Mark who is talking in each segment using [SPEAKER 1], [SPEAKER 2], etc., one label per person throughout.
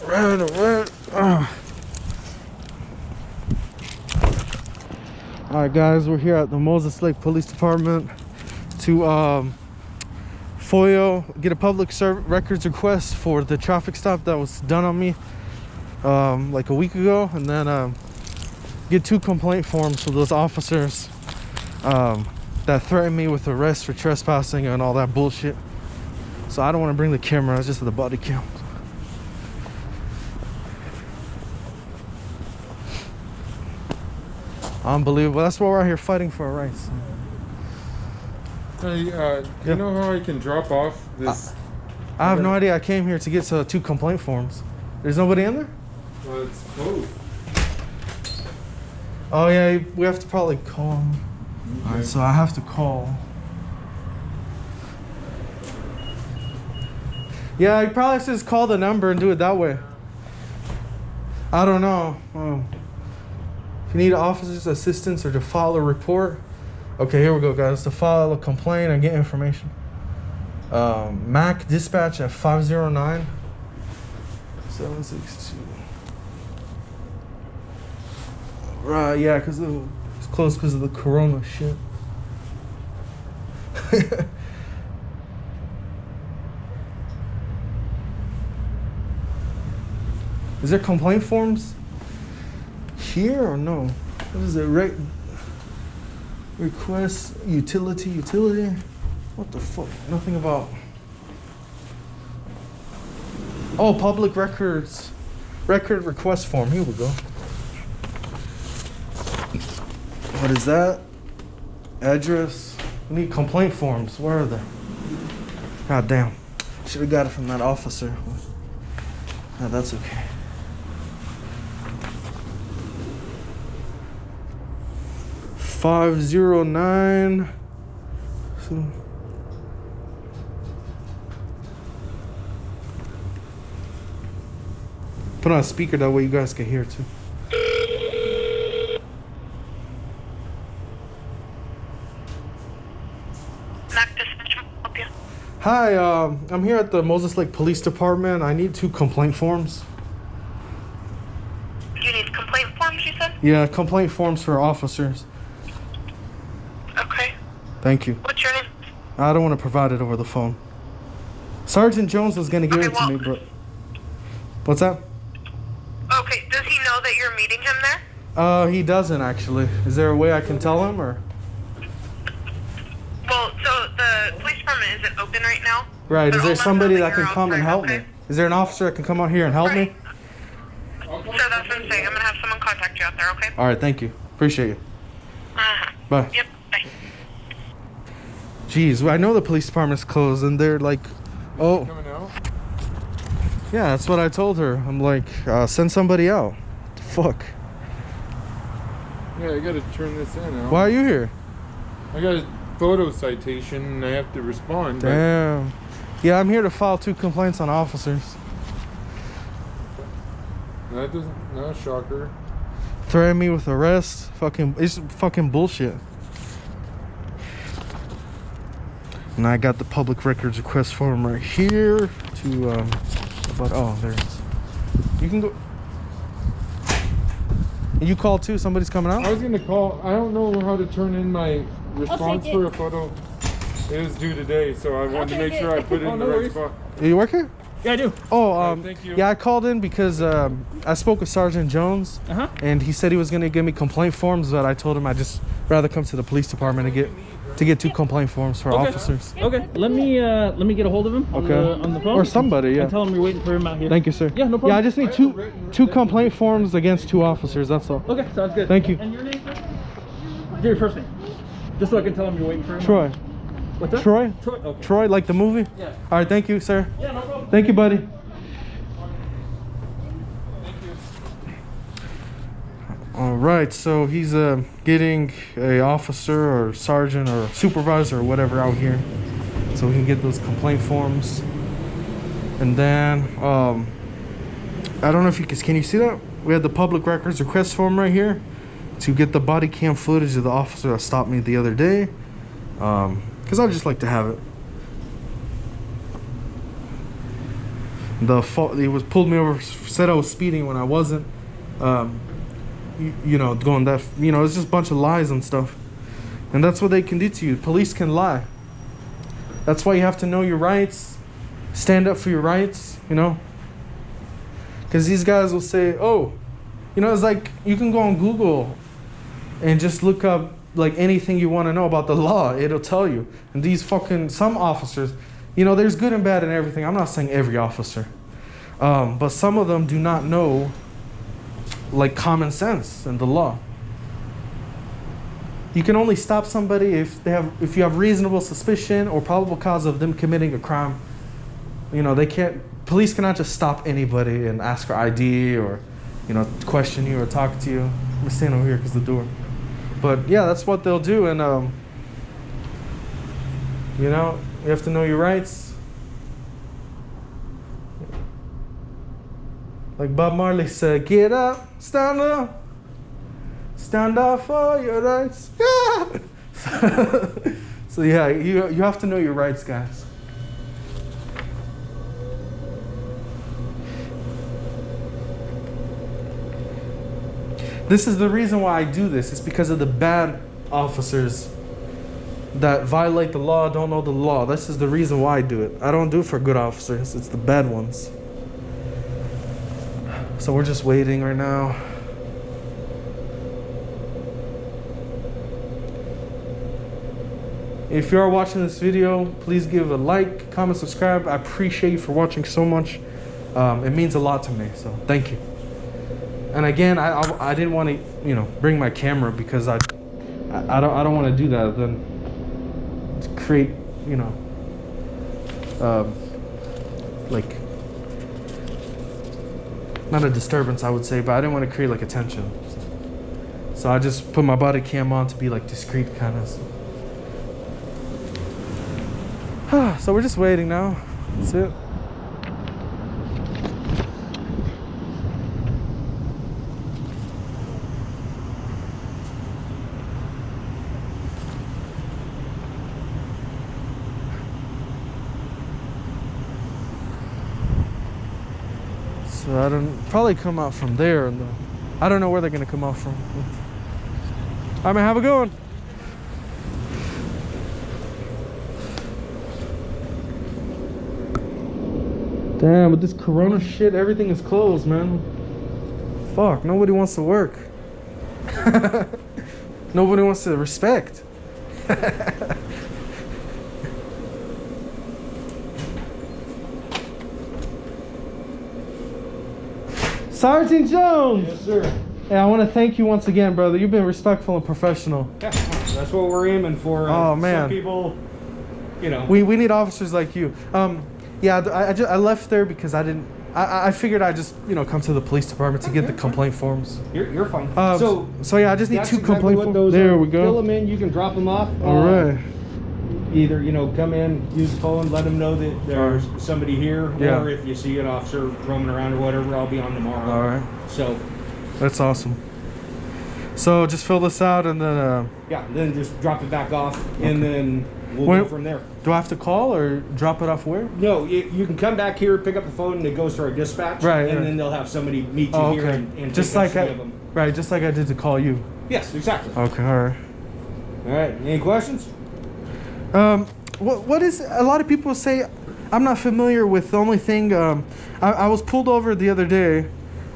[SPEAKER 1] Alright. Alright guys, we're here at the Moses Lake Police Department to get a public records request for the traffic stop that was done on me like a week ago, and then get 2 complaint forms for those officers that threatened me with arrest for trespassing and all that bullshit. So I don't want to bring the camera, it's just the body cam. Unbelievable. That's why we're out here fighting for our rights.
[SPEAKER 2] Hey, do you know how I can drop off this?
[SPEAKER 1] I have no idea. I came here to get to 2 complaint forms. There's nobody in there?
[SPEAKER 2] Well, it's closed.
[SPEAKER 1] Oh yeah, we have to probably call him.
[SPEAKER 2] Okay.
[SPEAKER 1] Alright, so I have to call. Yeah, you probably should just call the number and do it that way. I don't know. If you need officer's assistance or to file a report. Okay, here we go, guys. To file a complaint and get information. MAC dispatch at 509 762. Right, yeah, because it's closed because of the corona shit. Is there complaint forms here or no? What is it? Request utility? What the fuck? Nothing about. Oh, public records. Record request form. Here we go. What is that? Address. We need complaint forms. Where are they? God damn. Should have got it from that officer. No, that's okay. $509. So put on a speaker that way you guys can hear too. Hi, I'm here at the Moses Lake Police Department. I need 2 complaint forms.
[SPEAKER 3] You need complaint forms, you said?
[SPEAKER 1] Yeah, complaint forms for officers.
[SPEAKER 3] Okay.
[SPEAKER 1] Thank you.
[SPEAKER 3] What's your name?
[SPEAKER 1] I don't want to provide it over the phone. Sergeant Jones was going to give it to me, but... What's that?
[SPEAKER 3] Okay, does he know that you're meeting him there?
[SPEAKER 1] He doesn't, actually. Is there a way I can tell him, or...?
[SPEAKER 3] Well, so the police department isn't open right now.
[SPEAKER 1] Right, is there somebody that can come and help
[SPEAKER 3] okay?
[SPEAKER 1] me? Is there an officer that can come out here and help me?
[SPEAKER 3] So that's what I'm saying. I'm going to have someone contact you out there, okay?
[SPEAKER 1] Alright, thank you. Appreciate you. Bye.
[SPEAKER 3] Yep, bye.
[SPEAKER 1] Jeez, well, I know the police department's closed, and they're like, oh...
[SPEAKER 2] Coming out?
[SPEAKER 1] Yeah, that's what I told her. I'm like, send somebody out. What the fuck?
[SPEAKER 2] Yeah, I gotta turn this in now.
[SPEAKER 1] Why are you here?
[SPEAKER 2] I got a photo citation and I have to respond.
[SPEAKER 1] Damn. Yeah, I'm here to file 2 complaints on officers.
[SPEAKER 2] That doesn't, no, shocker.
[SPEAKER 1] Threaten me with arrest. It's fucking bullshit. And I got the public records request form right here to, but oh, there it is. You can go. You called too? Somebody's coming out?
[SPEAKER 2] I was gonna call. I don't know how to turn in my response for a photo. It was due today, so I wanted to make sure I put it in the right spot.
[SPEAKER 1] Are you working?
[SPEAKER 4] Yeah, I do.
[SPEAKER 1] Oh,
[SPEAKER 2] thank you.
[SPEAKER 1] Yeah, I called in because I spoke with Sergeant Jones, and he said he was gonna give me complaint forms, but I told him I'd just rather come to the police department to get 2 complaint forms for officers.
[SPEAKER 4] Okay, let me get a hold of him on the phone.
[SPEAKER 1] Or somebody, yeah.
[SPEAKER 4] And tell him you're waiting for him out here.
[SPEAKER 1] Thank you, sir.
[SPEAKER 4] Yeah, no problem.
[SPEAKER 1] Yeah, I just need two complaint forms against 2 officers, that's all.
[SPEAKER 4] Okay, sounds good.
[SPEAKER 1] Thank you.
[SPEAKER 4] And your name, sir? Your first name. Just so I can tell him you're waiting for him.
[SPEAKER 1] Troy.
[SPEAKER 4] What's that?
[SPEAKER 1] Troy?
[SPEAKER 4] Troy, okay.
[SPEAKER 1] Troy, like the movie?
[SPEAKER 4] Yeah.
[SPEAKER 1] All right, thank you, sir.
[SPEAKER 4] Yeah, no problem.
[SPEAKER 1] Thank you, buddy. All right, so he's getting a officer or sergeant or supervisor or whatever out here, so we can get those complaint forms. And then I don't know if you can you see that? We had the public records request form right here to get the body cam footage of the officer that stopped me the other day, because I'd just like to have it. He was pulled me over, said I was speeding when I wasn't. You know, going that, you know, it's just a bunch of lies and stuff. And that's what they can do to you. Police can lie. That's why you have to know your rights, stand up for your rights, you know. Because these guys will say, oh, you know, it's like you can go on Google and just look up like anything you want to know about the law. It'll tell you. And these some officers, you know, there's good and bad in everything. I'm not saying every officer. But some of them do not know like common sense and the law. You can only stop somebody if you have reasonable suspicion or probable cause of them committing a crime. You know, police cannot just stop anybody and ask for ID or, you know, question you or talk to you. I'm gonna stand over here because the door. But yeah, that's what they'll do. And you know, you have to know your rights. Like Bob Marley said, get up, stand up for your rights. Yeah. So yeah, you have to know your rights, guys. This is the reason why I do this. It's because of the bad officers that violate the law, don't know the law. This is the reason why I do it. I don't do it for good officers. It's the bad ones. So we're just waiting right now. If you are watching this video, please give a like, comment, subscribe. I appreciate you for watching so much. It means a lot to me, so thank you. And again, I didn't want to, you know, bring my camera because I don't want to do that. Then to create, you know, like not a disturbance, I would say, but I didn't want to create like attention. So I just put my body cam on to be like discreet, kind of. So we're just waiting now. That's it. So I don't probably come out from there, and I don't know where they're gonna come out from. I mean, have a good one. Damn, with this corona shit, everything is closed, man. Fuck, nobody wants to work. Nobody wants to respect. Sergeant Jones!
[SPEAKER 4] Yes, sir.
[SPEAKER 1] Yeah, I want to thank you once again, brother. You've been respectful and professional.
[SPEAKER 4] Yeah, that's what we're aiming for.
[SPEAKER 1] Oh, man.
[SPEAKER 4] Some people, you know.
[SPEAKER 1] We need officers like you. Yeah, I left there because I figured I'd just, you know, come to the police department to get the complaint forms.
[SPEAKER 4] You're fine.
[SPEAKER 1] So yeah, I just need two complaint forms.
[SPEAKER 4] There
[SPEAKER 1] we go.
[SPEAKER 4] Fill them in. You can drop them off.
[SPEAKER 1] All right.
[SPEAKER 4] Either, you know, come in, use the phone, let them know that there's somebody here,
[SPEAKER 1] yeah.
[SPEAKER 4] Or if you see an officer roaming around or whatever, I'll be on tomorrow.
[SPEAKER 1] All right.
[SPEAKER 4] So.
[SPEAKER 1] That's awesome. So just fill this out and then.
[SPEAKER 4] Yeah, then just drop it back off, and then we'll go from there.
[SPEAKER 1] Do I have to call or drop it off where?
[SPEAKER 4] No, you can come back here, pick up the phone, and it goes to our dispatch.
[SPEAKER 1] Right.
[SPEAKER 4] And then they'll have somebody meet you here and
[SPEAKER 1] just
[SPEAKER 4] take
[SPEAKER 1] like
[SPEAKER 4] custody of them.
[SPEAKER 1] Right, just like I did to call you.
[SPEAKER 4] Yes, exactly.
[SPEAKER 1] Okay, all right.
[SPEAKER 4] All right. Any questions?
[SPEAKER 1] What is, a lot of people say, I'm not familiar with the only thing, I was pulled over the other day.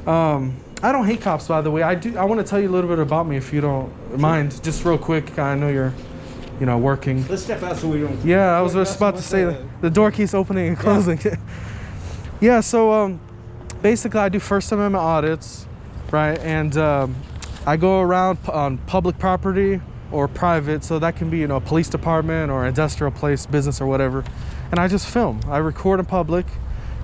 [SPEAKER 1] I don't hate cops, by the way. I want to tell you a little bit about me if you don't mind, just real quick. I know you're, you know, working.
[SPEAKER 4] Let's step out so we don't.
[SPEAKER 1] Yeah, I was just about to say the door keeps opening and closing. Yeah, so basically I do First Amendment audits, right? And I go around on public property or private, so that can be, you know, a police department or industrial place, business or whatever. And I just film. I record in public,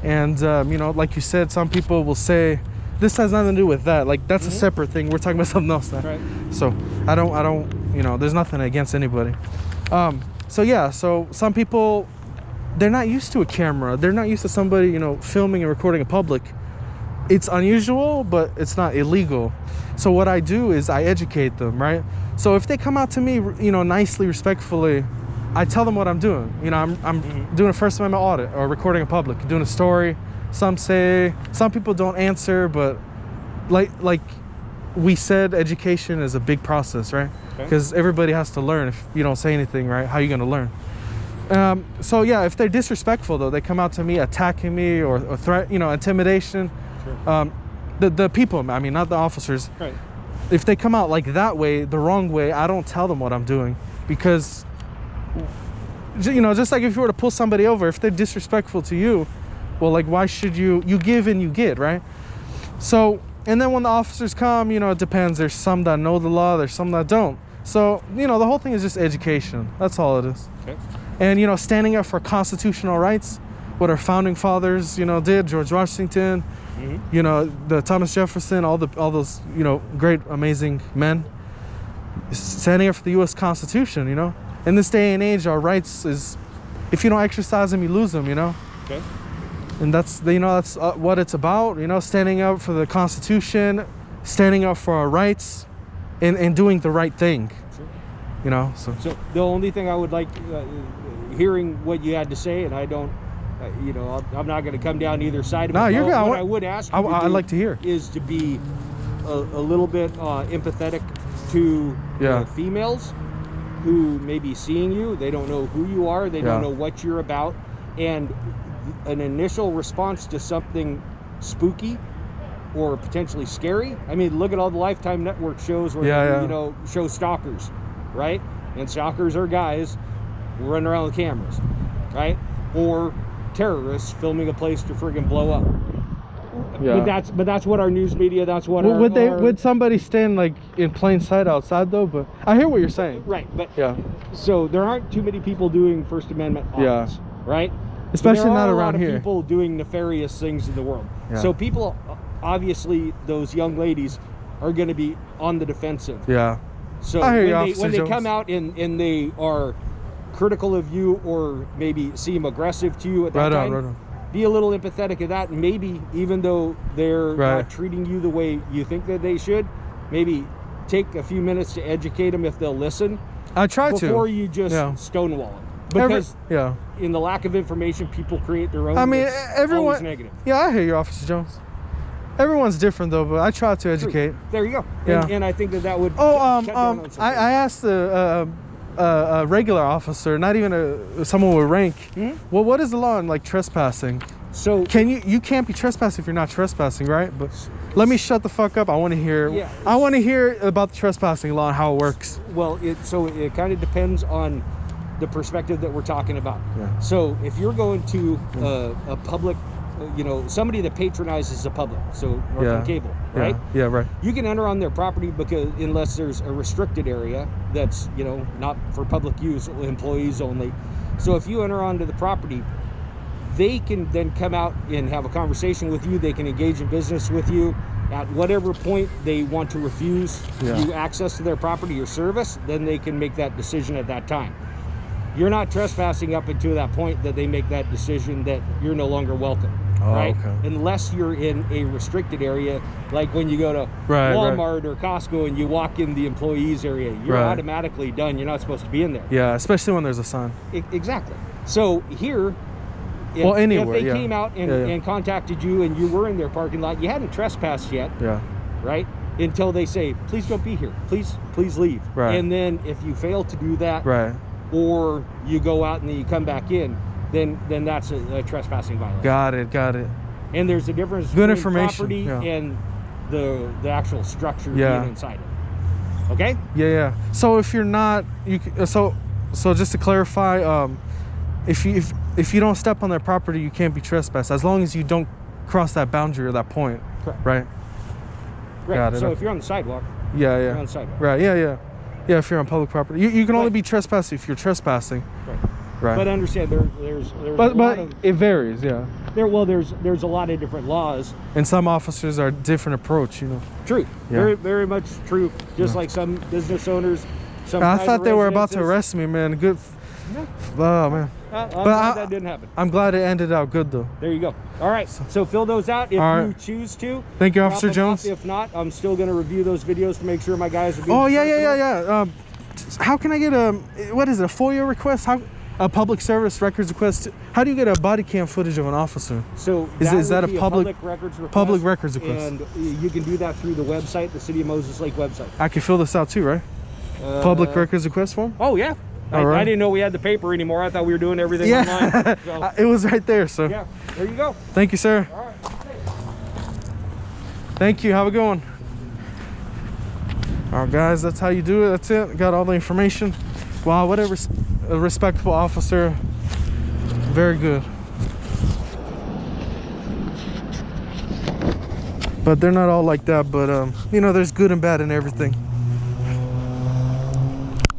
[SPEAKER 1] and you know, like you said, some people will say this has nothing to do with that. Like that's a separate thing. We're talking about something else now.
[SPEAKER 4] Right.
[SPEAKER 1] So I don't, you know, there's nothing against anybody. So yeah, so some people, they're not used to a camera. They're not used to somebody, you know, filming and recording in public. It's unusual, but it's not illegal. So what I do is I educate them, right? So if they come out to me, you know, nicely, respectfully, I tell them what I'm doing. You know, I'm doing a First Amendment audit or recording in public, doing a story, Some people don't answer, but like we said, education is a big process, right? Because everybody has to learn. If you don't say anything, right, how are you going to learn? So yeah, if they're disrespectful though, they come out to me attacking me or threat, you know, intimidation. Sure. The people, I mean, not the officers. Right. If they come out like that way, the wrong way, I don't tell them what I'm doing, because, you know, just like if you were to pull somebody over, if they're disrespectful to you, well, like, why should you give and you get, right? So, and then when the officers come, you know, it depends. There's some that know the law, there's some that don't. So, you know, the whole thing is just education. That's all it is. Okay. And, you know, standing up for constitutional rights, what our founding fathers, you know, did, George Washington, you know, the Thomas Jefferson, all those, you know, great, amazing men, standing up for the U.S. Constitution, you know. In this day and age, our rights is, if you don't exercise them, you lose them, you know. Okay. And that's, you know, that's what it's about, you know, standing up for the Constitution, standing up for our rights, and doing the right thing. Sure. You know, so
[SPEAKER 4] the only thing I would like, hearing what you had to say, and I don't, you know, I'm not going to come down either side of it.
[SPEAKER 1] No, you're good.
[SPEAKER 4] What I would ask you
[SPEAKER 1] I'd like to hear
[SPEAKER 4] is to be a little bit empathetic to females who may be seeing you. They don't know who you are. They don't know what you're about. And an initial response to something spooky or potentially scary. I mean, look at all the Lifetime Network shows where you know, show stalkers, right? And stalkers are guys running around with cameras, right? Or terrorists filming a place to friggin' blow up. But that's what our news media, that's what
[SPEAKER 1] would somebody stand like in plain sight outside though? But I hear what you're saying.
[SPEAKER 4] Right, but so there aren't too many people doing First Amendment audits, right?
[SPEAKER 1] Especially not around here.
[SPEAKER 4] People doing nefarious things in the world. So people, obviously, those young ladies are going to be on the defensive. Yeah. So when they come out and they are critical of you or maybe seem aggressive to you at that time, be a little empathetic of that. And maybe even though they're not treating you the way you think that they should, maybe take a few minutes to educate them if they'll listen.
[SPEAKER 1] I try
[SPEAKER 4] before you just stonewall them. Because in the lack of information, people create their own.
[SPEAKER 1] I mean, everyone.
[SPEAKER 4] Negative.
[SPEAKER 1] Yeah, I hear you, Officer Jones. Everyone's different though, but I try to educate.
[SPEAKER 4] There you go. And I think that would.
[SPEAKER 1] I asked a regular officer, not even someone with rank. Well, what is the law on like trespassing? So you can't be trespassing if you're not trespassing, right? But let me shut the fuck up. I want to hear. Yeah, I want to hear about the trespassing law and how it works.
[SPEAKER 4] Well, it kind of depends on the perspective that we're talking about. So if you're going to a public, you know, somebody that patronizes the public, so Northern Cable, right?
[SPEAKER 1] Yeah, right.
[SPEAKER 4] You can enter on their property because unless there's a restricted area that's, you know, not for public use, employees only. So if you enter onto the property, they can then come out and have a conversation with you. They can engage in business with you. At whatever point they want to refuse you access to their property or service, then they can make that decision at that time. You're not trespassing up until that point that they make that decision that you're no longer welcome, right? Okay. Unless you're in a restricted area, like when you go to Walmart or Costco and you walk in the employees area, you're automatically done. You're not supposed to be in there.
[SPEAKER 1] Yeah, especially when there's a sign.
[SPEAKER 4] Exactly. So here, if they came out and contacted you and you were in their parking lot, you hadn't trespassed yet, right? Until they say, please don't be here. Please leave. Right. And then if you fail to do that, or you go out and then you come back in, then that's a trespassing violation. Got it. And there's a difference between property and the actual structure being inside it. Okay?
[SPEAKER 1] Yeah. So if you're not, so just to clarify, if you don't step on their property, you can't be trespassed as long as you don't cross that boundary or that point. Correct. Right.
[SPEAKER 4] Got it. So if you're on the sidewalk,
[SPEAKER 1] you're on the sidewalk. Right. Yeah. Yeah, if you're on public property, you can only be trespassing if you're trespassing. Right. But
[SPEAKER 4] understand there's
[SPEAKER 1] but it varies. Yeah.
[SPEAKER 4] There's a lot of different laws.
[SPEAKER 1] And some officers are different approach. You know.
[SPEAKER 4] True. Yeah. Very very much true. Just like some business owners.
[SPEAKER 1] I thought they were about to arrest me, man. Good. Oh man.
[SPEAKER 4] I'm glad that didn't happen.
[SPEAKER 1] I'm glad it ended out good though.
[SPEAKER 4] There you go. All right. So fill those out if you choose to.
[SPEAKER 1] Thank you, Officer Jones.
[SPEAKER 4] If not, I'm still going to review those videos to make sure my guys are being
[SPEAKER 1] yeah. How can I get a FOIA request? A public service records request. How do you get a body cam footage of an officer?
[SPEAKER 4] So
[SPEAKER 1] Is that
[SPEAKER 4] would
[SPEAKER 1] a
[SPEAKER 4] be
[SPEAKER 1] public
[SPEAKER 4] records request?
[SPEAKER 1] public records request?
[SPEAKER 4] And you can do that through the website, the City of Moses Lake website.
[SPEAKER 1] I can fill this out too, right? Public records request form?
[SPEAKER 4] Oh yeah. I didn't know we had the paper anymore. I thought we were doing everything online. So.
[SPEAKER 1] It was right there, so.
[SPEAKER 4] Yeah, there you go.
[SPEAKER 1] Thank you, sir.
[SPEAKER 4] All right.
[SPEAKER 1] Thank you. Have a good one. All right, guys, that's how you do it. That's it. Got all the information. Wow, what a respectable officer. Very good. But they're not all like that. But, you know, there's good and bad in everything.